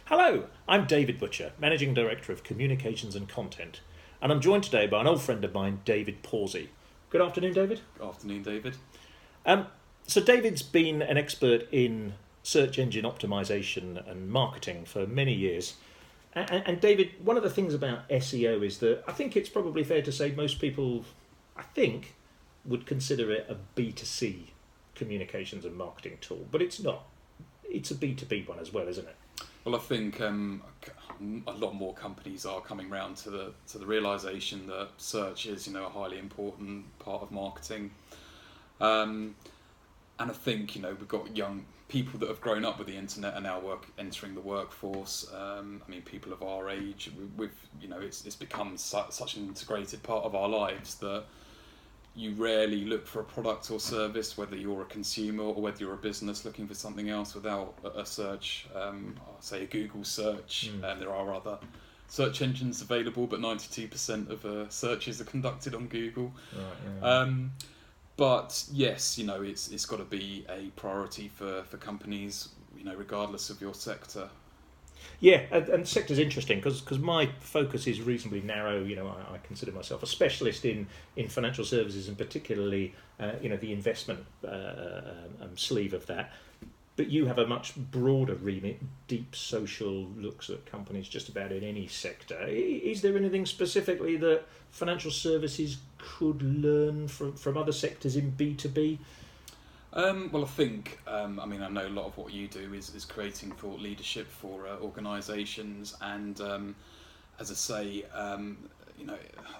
Hello, I'm David Butcher, Managing Director of Communications and Content, and I'm joined today by an old friend of mine, David Pawsey. Good afternoon, David. Afternoon, David. So David's been an expert in search engine optimization and marketing for many years. And David, one of the things about SEO is that I think it's probably fair to say most people, would consider it a B2C communications and marketing tool, but it's not. It's a B2B one as well, isn't it? Well, I think a lot more companies are coming round to the realisation that search is, a highly important part of marketing. And I think, we've got young people that have grown up with the internet and now entering the workforce. People of our age, it's become such an integrated part of our lives that you rarely look for a product or service, whether you're a consumer or whether you're a business looking for something else, without a search, say a Google search. There are other search engines available, but 92% of searches are conducted on Google. Right, yeah. But yes, it's got to be a priority for companies, regardless of your sector. Yeah, and sector's interesting because my focus is reasonably narrow. I consider myself a specialist in financial services and particularly, the investment sleeve of that. But you have a much broader remit, deep social looks at companies just about in any sector. Is there anything specifically that financial services could learn from other sectors in B2B? Well, I think, I know a lot of what you do is creating thought leadership for organisations, and as I say,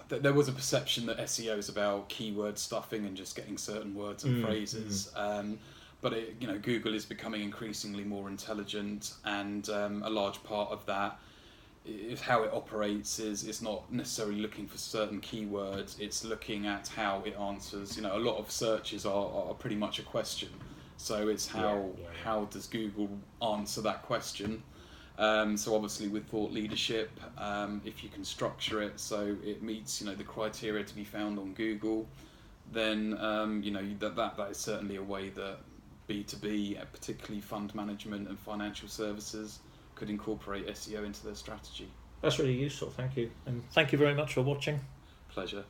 there was a perception that SEO is about keyword stuffing and just getting certain words and phrases. But Google is becoming increasingly more intelligent, and a large part of that is how it operates. It's not necessarily looking for certain keywords, it's looking at how it answers. A lot of searches are pretty much a question, so it's how does Google answer that question. So obviously with thought leadership, if you can structure it so it meets the criteria to be found on Google, then that is certainly a way that B2B, particularly fund management and financial services, could incorporate SEO into their strategy. That's really useful, thank you. And thank you very much for watching. Pleasure.